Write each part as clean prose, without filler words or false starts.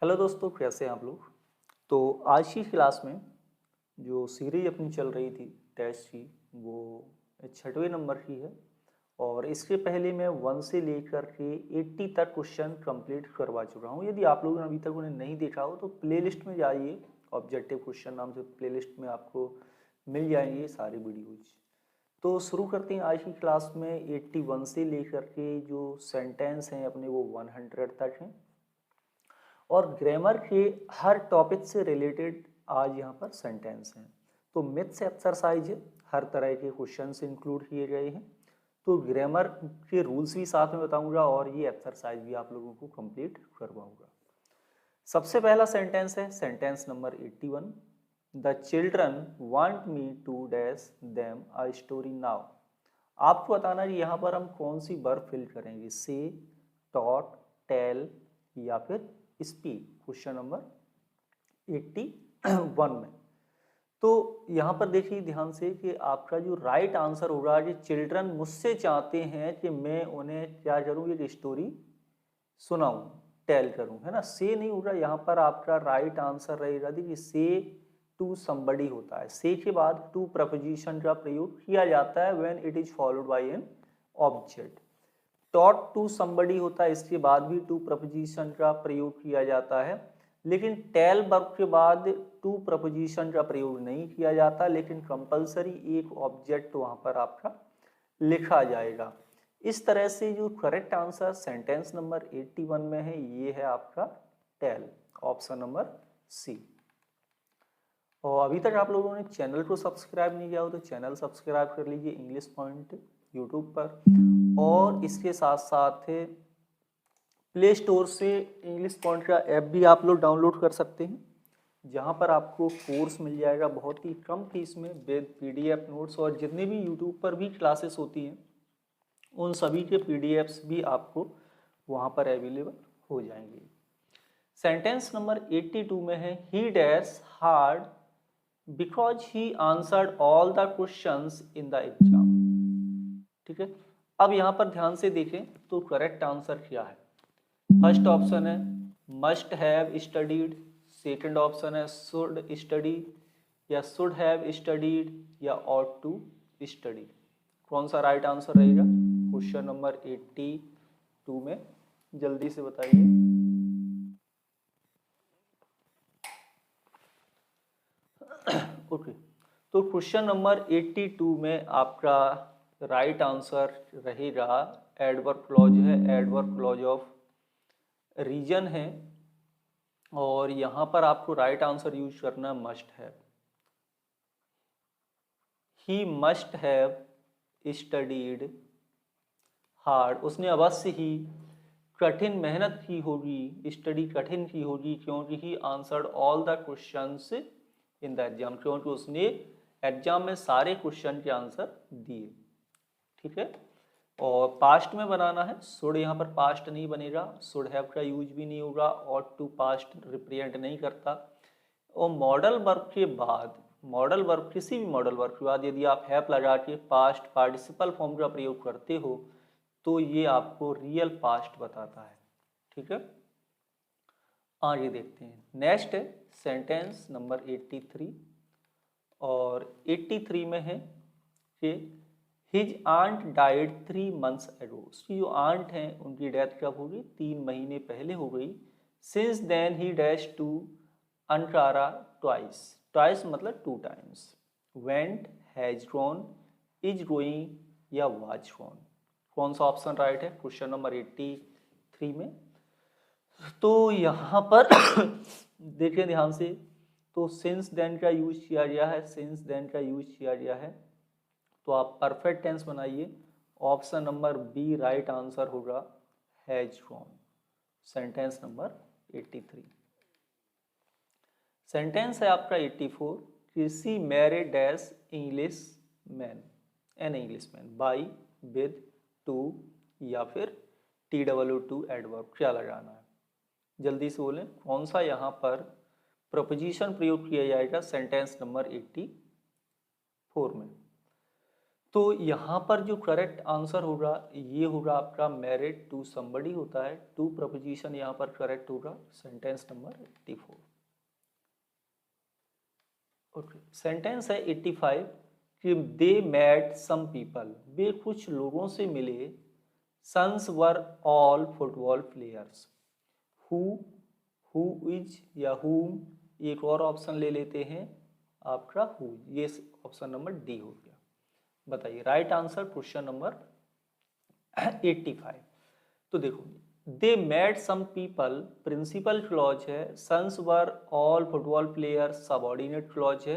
Hello दोस्तों, कैसे हैं आप लोग। तो आज की क्लास में जो सीरीज अपनी चल रही थी टेस्ट की, वो 6वें नंबर की है। और इसके पहले मैं 1 से लेकर के 80 तक क्वेश्चन कंप्लीट करवा चुका हूँ। यदि आप लोगों ने अभी तक उन्हें नहीं देखा हो तो प्लेलिस्ट में जाइए, ऑब्जेक्टिव क्वेश्चन नाम से प्लेलिस्ट में आपको मिल जाएंगे सारे वीडियोज। तो शुरू करते हैं आज की क्लास में। 81 से लेकर के जो सेंटेंस हैं अपने वो 100 तक हैं, और ग्रामर के हर टॉपिक से रिलेटेड आज यहाँ पर सेंटेंस हैं। तो मिथ्स एक्सरसाइज है, हर तरह के क्वेश्चंस इंक्लूड किए गए हैं। तो ग्रामर के रूल्स भी साथ में बताऊंगा और ये एक्सरसाइज भी आप लोगों को कंप्लीट करवाऊंगा। सबसे पहला सेंटेंस है sentence number 81। The children want me to dash them a story now. आपको बताना है यहाँ पर हम कौन सी वर्ब फिल करेंगे, से, टॉट, टेल या फिर स्पीक। क्वेश्चन नंबर 81 में। तो यहाँ पर देखिए ध्यान से कि आपका जो राइट आंसर होगा कि चिल्ड्रन मुझसे चाहते हैं कि मैं उन्हें क्या करूँ, एक स्टोरी सुनाऊं, टेल करूं, है ना। से नहीं होगा यहाँ पर, आपका राइट आंसर रहेगा। देखिए से टू समबडी होता है, से के बाद टू प्रपोजिशन का प्रयोग किया जाता है when it is followed by an object. Taught to somebody होता है, इसके बाद भी टू प्रपोजिशन का प्रयोग किया जाता है। लेकिन टेल वर्ब के बाद टू प्रपोजिशन का प्रयोग नहीं किया जाता, लेकिन कंपलसरी एक ऑब्जेक्ट वहां पर आपका लिखा जाएगा। इस तरह से जो करेक्ट आंसर सेंटेंस नंबर 81 में है, ये है आपका टेल, ऑप्शन नंबर सी। और अभी तक आप लोगों ने चैनल को सब्सक्राइब नहीं किया हो तो चैनल सब्सक्राइब कर लीजिए, इंग्लिश पॉइंट यूट्यूब पर। और इसके साथ साथ प्ले स्टोर से इंग्लिश पॉइंट का ऐप भी आप लोग डाउनलोड कर सकते हैं, जहाँ पर आपको कोर्स मिल जाएगा बहुत ही कम फीस में विद PDF नोट्स। और जितने भी यूट्यूब पर भी क्लासेस होती हैं उन सभी के PDFs भी आपको वहाँ पर अवेलेबल हो जाएंगे। सेंटेंस नंबर 82 में है he dash hard because he answered all the questions in the exam. ठीक है, अब यहाँ पर ध्यान से देखें तो करेक्ट आंसर क्या है। फर्स्ट ऑप्शन है must have studied, second option है शुड स्टडी या शुड हैव स्टडीड या ऑट टू स्टडी। कौन सा राइट आंसर रहेगा क्वेश्चन नंबर 82 में, जल्दी से बताइए। ओके, तो क्वेश्चन नंबर 82 में आपका राइट आंसर रहेगा एडवर्ब क्लॉज है, एडवर्ब क्लॉज ऑफ रीजन है। और यहां पर आपको राइट आंसर यूज करना must have. He must have studied hard, उसने अवश्य ही कठिन मेहनत की होगी, स्टडी कठिन की होगी, क्योंकि he answered all the questions in the exam, क्योंकि उसने एग्जाम में सारे क्वेश्चन के आंसर दिए। ठीक है, और पास्ट में बनाना है, शुड यहाँ पर पास्ट नहीं बनेगा, शुड हैव का यूज भी नहीं होगा, ऑट टू पास्ट रिप्रेजेंट नहीं करता। और मॉडल वर्ब के बाद, मॉडल वर्ब किसी भी मॉडल वर्ब के बाद यदि आप हैव लगा के पास्ट पार्टिसिपल फॉर्म का प्रयोग करते हो तो ये आपको रियल पास्ट बताता है। ठीक है, आगे देखते हैं। नेक्स्ट है सेंटेंस नंबर 83। और 83 में है कि his aunt died 3 months ago। उसकी जो आंट हैं उनकी डेथ कब होगी, 3 महीने पहले हो गई। Since then he dash to Ankara twice, twice मतलब 2 times। Went, has gone, is going या वाज गॉन। कौन सा ऑप्शन राइट है क्वेश्चन नंबर 83 में। तो यहाँ पर देखिए ध्यान से, तो सिंस देन का यूज किया गया है, सिंस देन का यूज किया गया है। तो आप परफेक्ट टेंस बनाइए, option number B right answer होगा, has gone, sentence number 83। Sentence है आपका 84 कि she married dash English man, an English man, by, with, to या फिर TWO2 एडवर्ब, क्या लगाना है जल्दी से बोलें। कौन सा यहाँ पर प्रपोजिशन प्रयोग किया जाएगा सेंटेंस नंबर 84 में। तो यहाँ पर जो करेक्ट आंसर होगा ये होगा आपका मैरिड टू समबडी होता है, टू प्रपोजिशन यहाँ पर करेक्ट होगा, सेंटेंस नंबर 84। ओके, सेंटेंस है 85 कि दे मेट सम पीपल, वे कुछ लोगों से मिले, sons were all football players, who, who is या हुम, एक और ऑप्शन ले लेते हैं आपका हु, ये ऑप्शन नंबर डी हो गया। बताइए राइट आंसर क्वेश्चन नंबर 85। तो देखो, they met some people principal clause है, sons were all football player subordinate clause है,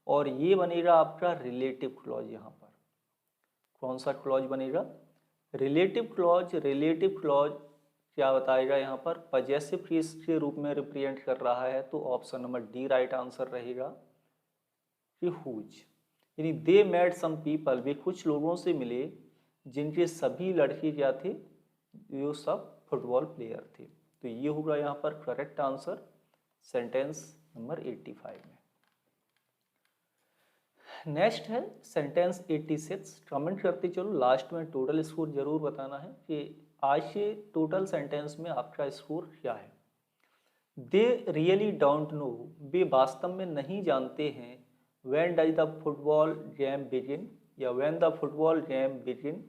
और ये बनेगा आपका रिलेटिव क्लॉज। यहाँ पर कौन सा क्लॉज बनेगा? Relative clause. रिलेटिव क्लॉज क्या बताएगा? यहाँ पर पजेसिव केस के रूप में रिप्रेजेंट कर रहा है, तो option number D right answer रहेगा कि हुज। यानी दे मेट सम पीपल, वे कुछ लोगों से मिले जिनके सभी लड़के क्या थे? वो सब फुटबॉल प्लेयर थे। तो ये होगा यहाँ पर करेक्ट आंसर सेंटेंस नंबर 85 में। नेक्स्ट है सेंटेंस 86। कमेंट करते चलो, लास्ट में टोटल स्कोर जरूर बताना है कि आज से टोटल सेंटेंस में आपका स्कोर क्या है। दे रियली डोंट नो, वे वास्तव में नहीं जानते हैं, when does the football game begin, या when the football game begin,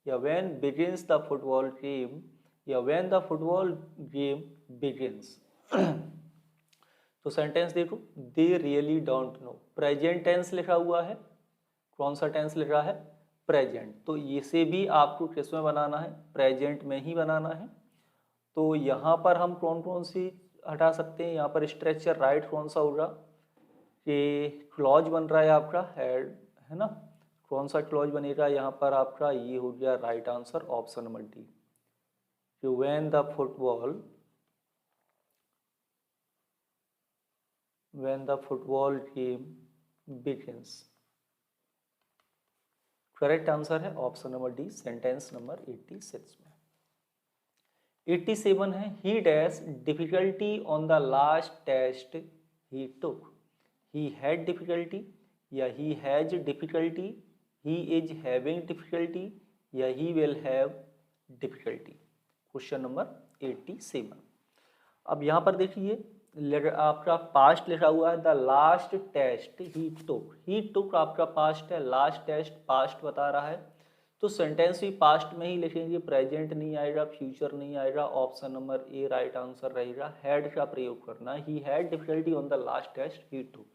या when begins the football game, या when the football game begins. तो सेंटेंस देखो, they really don't know, present tense लिखा हुआ है, कौन सा टेंस लिखा है? प्रेजेंट। तो इसे भी आपको किस में बनाना है? प्रेजेंट में ही बनाना है। तो यहाँ पर हम कौन कौन सी हटा सकते हैं? यहाँ पर स्ट्रेचर राइट कौन सा होगा? कि क्लॉज बन रहा है आपका हेड, है ना? कौन सा क्लॉज बनेगा यहाँ पर आपका? ये हो गया right answer option number D, कि when the football game begins. Correct answer है option number D, sentence number 86 में। 87 है, he dash difficulty on the last test he took, he had difficulty, या he has difficulty, he is having difficulty, या he will have difficulty. Question number 87। अब यहाँ पर देखिए आपका पास्ट लिखा हुआ है, the last test he took. ही टुक आपका पास्ट है, लास्ट टेस्ट पास्ट बता रहा है, तो सेंटेंस भी पास्ट में ही लिखेंगे, प्रेजेंट नहीं आएगा, फ्यूचर नहीं आएगा। Option number A right answer रहेगा, हैड का प्रयोग करना। He had difficulty on the last test he took,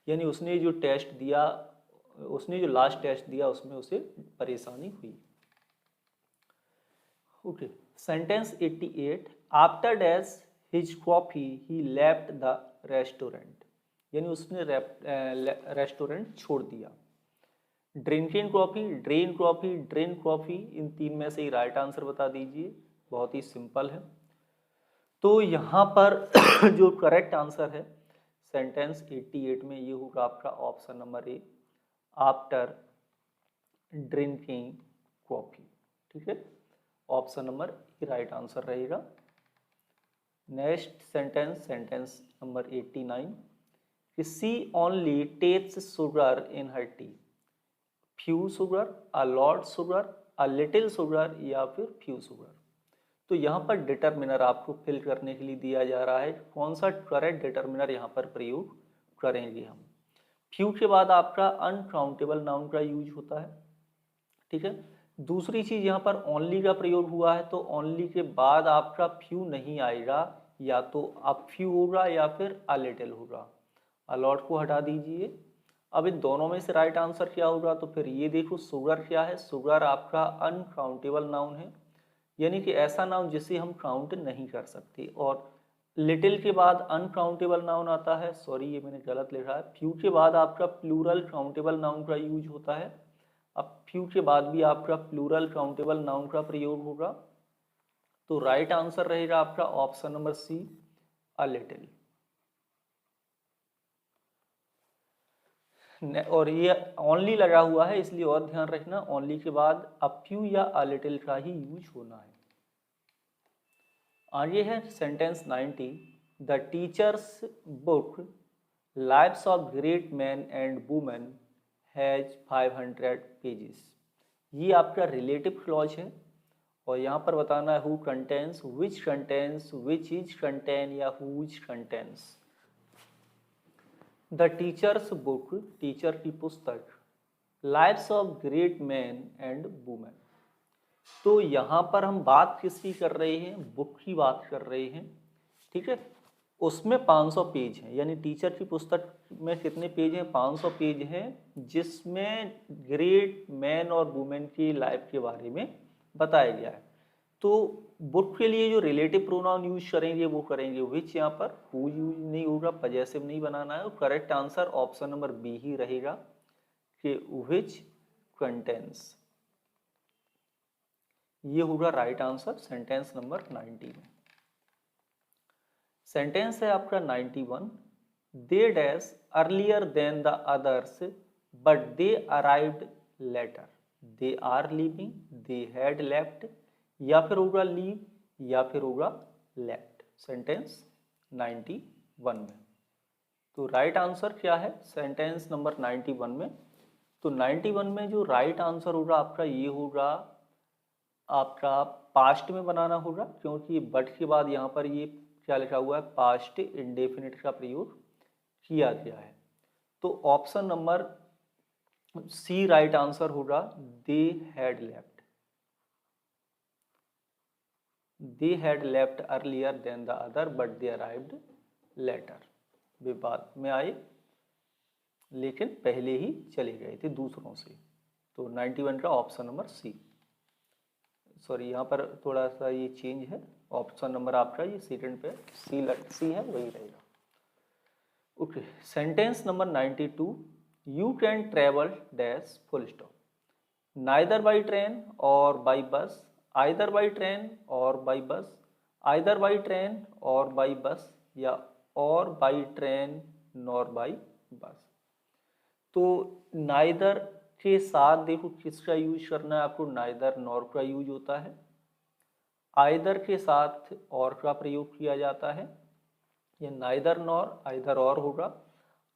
यानी उसने जो टेस्ट दिया, उसने जो लास्ट टेस्ट दिया उसमें उसे परेशानी हुई। Okay, sentence 88, after dash his coffee he left the restaurant, यानी उसने रेस्टोरेंट छोड़ दिया। Drinking coffee, drank coffee, drink coffee, इन तीन में से ही राइट आंसर बता दीजिए। बहुत ही सिंपल है। तो यहाँ पर जो करेक्ट आंसर है सेंटेंस 88 में ये होगा आपका option number A, after drinking coffee. ठीक है, option number A right answer रहेगा। नेक्स्ट सेंटेंस, सेंटेंस नंबर 89, कि she only takes sugar in her tea, few sugar, a lot sugar, a little sugar, या फिर फ्यू शुगर। तो यहाँ पर determiner आपको फिल करने के लिए दिया जा रहा है, कौन सा करेक्ट डिटर्मिनर यहाँ पर प्रयोग करेंगे हम। फ्यू के बाद आपका अनकाउंटेबल नाउन का यूज होता है। ठीक है, दूसरी चीज यहाँ पर ओनली का प्रयोग हुआ है, तो ओनली के बाद आपका फ्यू नहीं आएगा, या तो अ फ्यू होगा या फिर अ लिटिल होगा। अलॉट को हटा दीजिए। अब इन दोनों में से राइट आंसर क्या होगा? तो फिर ये देखो, शुगर क्या है? शुगर आपका अनकाउंटेबल नाउन है, यानी कि ऐसा नाउन जिसे हम काउंट नहीं कर सकते। और लिटिल के बाद अनकाउंटेबल नाउन आता है, सॉरी ये मैंने गलत लिखा है, फ्यू के बाद आपका प्लूरल काउंटेबल नाउन का यूज होता है। अब फ्यू के बाद भी आपका प्लूरल काउंटेबल नाउन का प्रयोग होगा, तो राइट आंसर रहेगा आपका option number C, a little. और ये ओनली लगा हुआ है, इसलिए और ध्यान रखना, ओनली के बाद अ फ्यू या अ लिटिल का ही यूज होना है। आगे है sentence 90, the teachers book lives of great man and women has 500 pages. ये आपका रिलेटिव क्लॉज है और यहाँ पर बताना है who contents, which is content या whose contents. The teachers book, टीचर की पुस्तक, lives of great man and women. तो यहाँ पर हम बात किसकी कर रहे हैं, बुक की बात कर रहे हैं, ठीक है। उसमें 500 पेज हैं, यानी टीचर की पुस्तक में कितने पेज हैं, 500 पेज हैं, जिसमें ग्रेट मैन और वुमेन की लाइफ के बारे में बताया गया है। तो बुक के लिए जो रिलेटिव प्रोनाउन यूज करेंगे वो करेंगे विच, यहाँ पर हु यूज नहीं होगा, पजेसिव नहीं बनाना है। और correct answer option number B ही रहेगा कि विच कंटेंस, ये होगा राइट आंसर सेंटेंस नंबर 90 में। सेंटेंस है आपका 91, they dash earlier than the others but they arrived later. They are living, they had left, या फिर होगा लीव या फिर होगा लेफ्ट, सेंटेंस 91 में। तो राइट आंसर क्या है सेंटेंस नंबर 91 में। तो 91 में जो राइट आंसर होगा आपका ये होगा आपका पास्ट में बनाना होगा, क्योंकि बट के बाद यहाँ पर ये क्या लिखा हुआ है, पास्ट इंडेफिनिट का प्रयोग किया गया है। तो option number C right answer होगा, they had left, they had left earlier than the other but they arrived later. वे बाद में आए लेकिन पहले ही चले गए थे दूसरों से। तो 91 का ऑप्शन नंबर सी, सॉरी यहाँ पर थोड़ा सा ये चेंज है, ऑप्शन नंबर आपका ये सेकंड पे सी है वही रहेगा। Okay, sentence number 92, you can travel dash full stop, neither by train or by bus, either by train or by bus, either by train or by bus, या और by train nor by bus. तो neither के साथ देखो किसका use करना है आपको, नाइदर नॉर का यूज होता है। आइदर के साथ और का प्रयोग किया जाता है, ये नाइदर नॉर आइदर और होगा।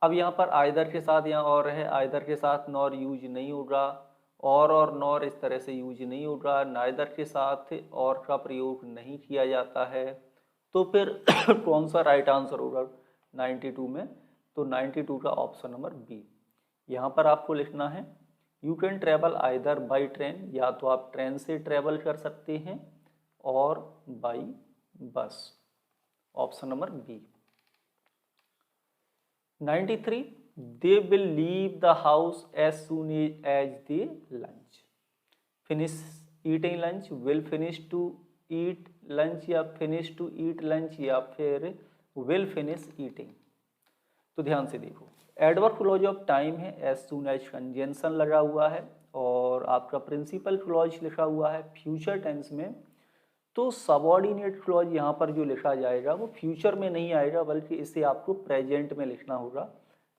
अब यहाँ पर आइदर के साथ यहाँ और है, आइदर के साथ नॉर यूज नहीं होगा, और नॉर इस तरह से यूज नहीं होगा, नाइदर के साथ और का प्रयोग नहीं किया जाता है। तो फिर कौन सा राइट आंसर होगा 92 में, तो 92 का ऑप्शन नंबर बी। यहाँ पर आपको लिखना है you can travel either by train, या तो आप ट्रेन से ट्रेवल कर सकते हैं और by bus, option number B. 93, they will leave the house as soon as they lunch, finish eating lunch, will finish to eat lunch, या finish to eat lunch, या फिर will finish eating। तो ध्यान से देखो, एडवर्ब क्लॉज ऑफ टाइम है, as soon as conjunction लगा हुआ है, और आपका प्रिंसिपल क्लॉज लिखा हुआ है फ्यूचर टेंस में। तो सबऑर्डिनेट क्लॉज यहाँ पर जो लिखा जाएगा वो फ्यूचर में नहीं आएगा, बल्कि इसे आपको प्रेजेंट में लिखना होगा।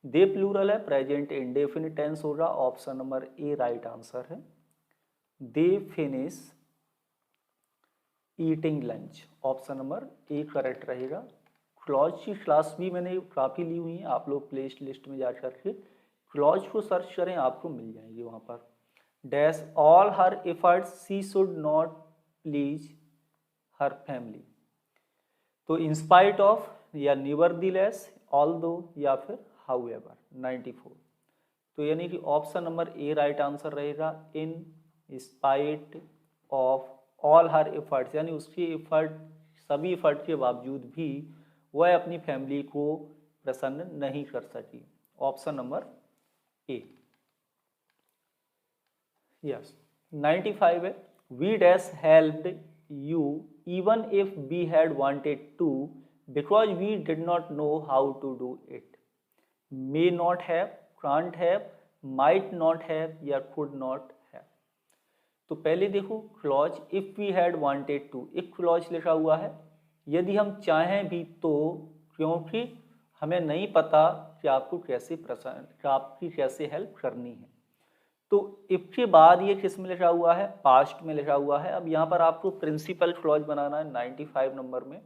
दे प्लूरल है, प्रेजेंट इंडेफिनिट टेंस होगा, option number A right answer है। They finish eating lunch, option number A correct रहेगा। क्लॉज की क्लास भी मैंने काफ़ी ली हुई है, आप लोग प्ले लिस्ट में जा करके क्लॉज को सर्च करें, आपको मिल जाएंगे वहाँ पर। Dash all her efforts she should not please her family, तो इंस्पाइट ऑफ, या निवरदिलेस, ऑल्दो, या फिर हाउएवर। 94, तो यानी कि option number A right answer रहेगा, in spite of all her efforts, यानी उसकी एफर्ट, सभी एफर्ट के बावजूद भी वह अपनी फैमिली को प्रसन्न नहीं कर सकी, ऑप्शन नंबर ए। यस, 95 है, we dash helped you even if we had wanted to because we did not know how to do it, may not have, can't have, might not have, या could not have। तो पहले देखो clause if we had wanted to, if clause लिखा हुआ है, यदि हम चाहें भी तो, क्योंकि हमें नहीं पता कि आपको कैसे आपकी कैसे हेल्प करनी है। तो इफ के बाद ये किस में लिखा हुआ है, पास्ट में लिखा हुआ है। अब यहाँ पर आपको प्रिंसिपल क्लॉज बनाना है 95 नंबर में।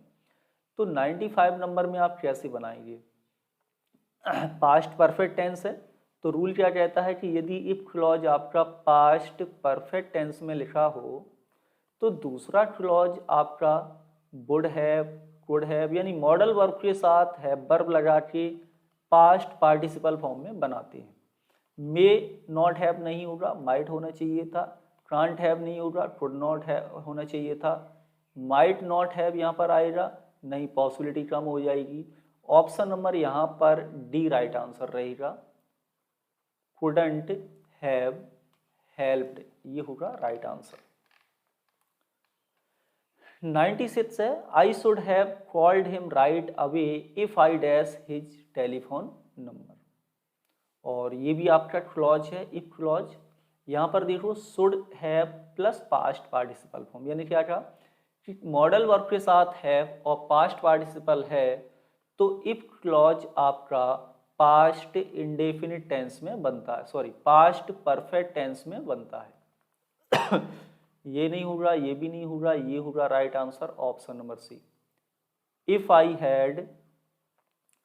तो 95 नंबर में आप कैसे बनाएंगे, पास्ट परफेक्ट टेंस है, तो रूल क्या कहता है कि यदि इफ क्लॉज आपका पास्ट परफेक्ट टेंस में लिखा हो तो दूसरा क्लॉज आपका वुड हैव, कुड हैव यानी मॉडल वर्ब के साथ हैव वर्ब लगा के पास्ट पार्टिसिपल फॉर्म में बनाते हैं। मे नॉट हैव नहीं होगा, माइट होना चाहिए था। कांट हैव नहीं होगा, कुड नॉट हैव होना चाहिए था। माइट नॉट हैव यहाँ पर आएगा, नहीं, पॉसिबिलिटी कम हो जाएगी। ऑप्शन नंबर यहाँ पर डी राइट आंसर रहेगा, कुडंट हैव हेल्प्ड, ये होगा राइट आंसर। 96 है, आई should have called him right away if I dash his telephone number. और ये भी आपका क्लॉज है, इफ क्लॉज। यहाँ पर देखो should have plus past participle form, यानी क्या कहा कि मॉडल वर्ब के साथ हैव और पास्ट पार्टिसिपल है तो इफ क्लॉज आपका पास्ट इंडेफिनिट टेंस में बनता है, सॉरी पास्ट परफेक्ट टेंस में बनता है। ये नहीं होगा, ये भी नहीं होगा, ये होगा right answer option number C, if I had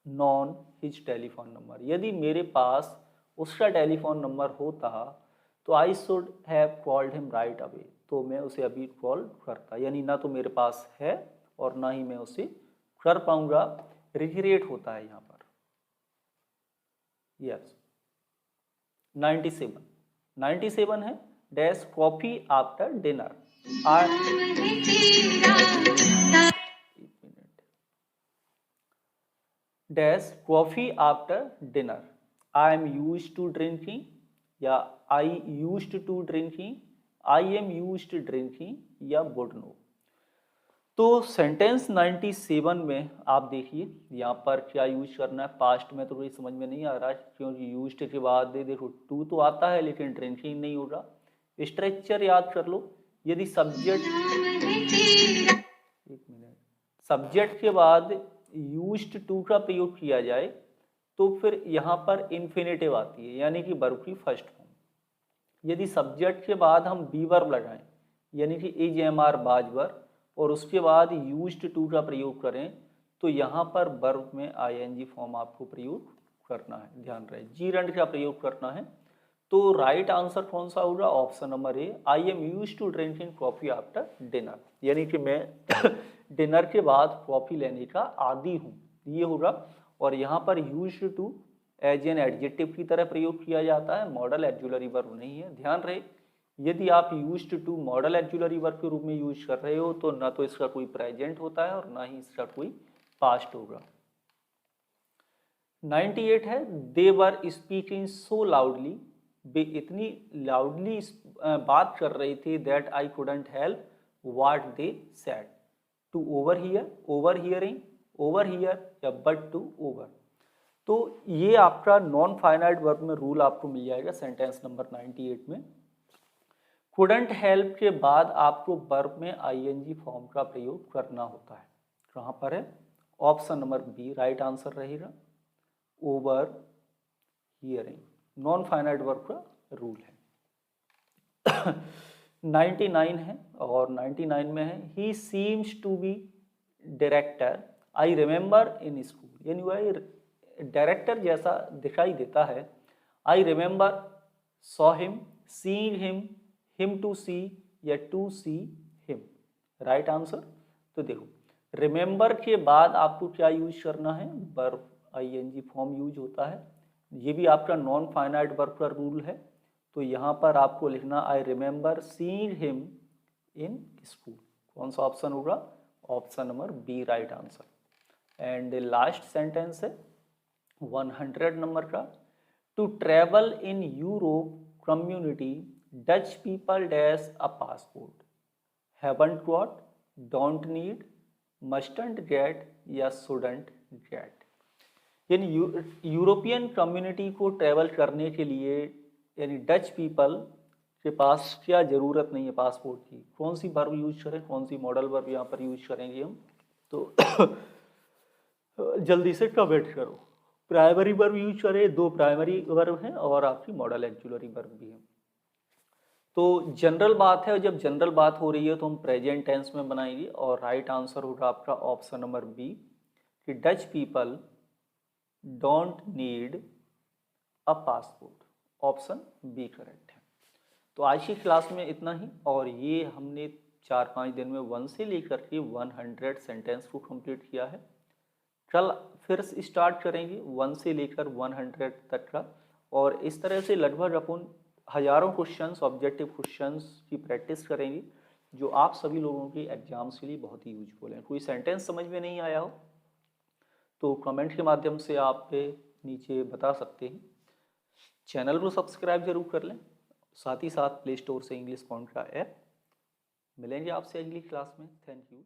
known his telephone number. यदि मेरे पास उसका टेलीफोन नंबर होता तो I should have called him right away, तो मैं उसे अभी कॉल करता, यानी ना तो मेरे पास है और ना ही मैं उसे कर पाऊंगा, रिग्रेट होता है यहाँ पर। यस 97 है, dash coffee after dinner. Dash coffee after dinner, I am used to drinking या I used to drinking, I am used drinking या वुड नो। तो सेंटेंस 97 में आप देखिए यहाँ पर क्या यूज करना है। पास्ट में तो कोई समझ में नहीं आ रहा है क्योंकि यूज्ड के बाद देखो टू तो आता है लेकिन ड्रिंकिंग नहीं होगा। स्ट्रक्चर याद कर लो, यदि सब्जेक्ट, एक मिनट, सब्जेक्ट के बाद यूज्ड टू का प्रयोग किया जाए तो फिर यहाँ पर इन्फिनेटिव आती है, यानी कि वर्ब की फर्स्ट फॉर्म। यदि सब्जेक्ट के बाद हम बी वर्ब लगाएं यानी कि इज एम आर बाज वर्ब और उसके बाद यूज्ड टू का प्रयोग करें तो यहाँ पर वर्ब में आईएनजी फॉर्म आपको प्रयोग करना है, ध्यान रहे, जीरंड का प्रयोग करना है। तो राइट आंसर कौन सा होगा, option number A, I am used to drinking coffee after dinner, यानी कि मैं डिनर के बाद कॉफी लेने का आदी हूँ, ये होगा। और यहाँ पर used to as an adjective की तरह प्रयोग किया जाता है, मॉडल एक्जुलरी वर्ब नहीं है, ध्यान रहे। यदि आप used to modal auxiliary verb के रूप में यूज कर रहे हो तो ना तो इसका कोई प्रेजेंट होता है और ना ही इसका कोई पास्ट होगा। 98 है, दे वर स्पीकिंग सो लाउडली, वे इतनी लाउडली बात कर रही थी that I couldn't help what they said, to overhear, overhearing, overhear या बट टू ओवर। तो ये आपका नॉन फाइनाइट वर्ब में रूल आपको मिल जाएगा सेंटेंस नंबर 98 में। कुडंट हेल्प के बाद आपको वर्ब में आईएनजी फॉर्म का प्रयोग करना होता है, कहाँ पर है, option number B right answer रहेगा, over hearing, non finite verb का रूल है। 99 है और 99 में है, he seems to be director I remember in school, यानी वह डायरेक्टर जैसा दिखाई देता है। I remember saw him, seeing him to see या to see him, right answer. तो देखो रिमेंबर के बाद आपको क्या यूज करना है, वर्ब आईएनजी फॉर्म यूज होता है, ये भी आपका नॉन फाइनाइट वर्ब का रूल है। तो यहाँ पर आपको लिखना I remember seeing him in school, कौन सा ऑप्शन होगा, option number B right answer. And last sentence है 100 नंबर का, to travel in Europe community Dutch people dash a passport, haven't got, don't need, mustn't get या shouldn't get. यानी European community को travel करने के लिए यानी डच पीपल के पास क्या ज़रूरत नहीं है पासपोर्ट की, कौन सी वर्ब यूज करें, कौन सी मॉडल वर्ब यहाँ पर यूज करेंगे हम, तो जल्दी से कमेंट करो। प्राइमरी वर्ब यूज करें, दो प्राइमरी वर्ब हैं और आपकी मॉडल एक्जुलरी वर्ब भी है। तो जनरल बात है, जब जनरल बात हो रही है तो हम प्रेजेंट टेंस में बनाएंगे और राइट आंसर होगा आपका ऑप्शन नंबर बी कि Dutch people don't need a passport, option B correct है। तो आज की क्लास में इतना ही, और ये हमने 4-5 दिन में 1 से लेकर के 100 सेंटेंस को कंप्लीट किया है। कल फिर स्टार्ट करेंगे 1 से लेकर 100 तक का, और इस तरह से लगभग अपन हजारों क्वेश्चंस, ऑब्जेक्टिव क्वेश्चंस की प्रैक्टिस करेंगे, जो आप सभी लोगों के एग्जाम्स के लिए बहुत ही यूजफुल है। कोई सेंटेंस समझ में नहीं आया हो तो कमेंट के माध्यम से आप नीचे बता सकते हैं। चैनल को सब्सक्राइब जरूर कर लें, साथ ही साथ प्ले स्टोर से इंग्लिश पॉइंट का ऐप। मिलेंगे आपसे अगली क्लास में। Thank you.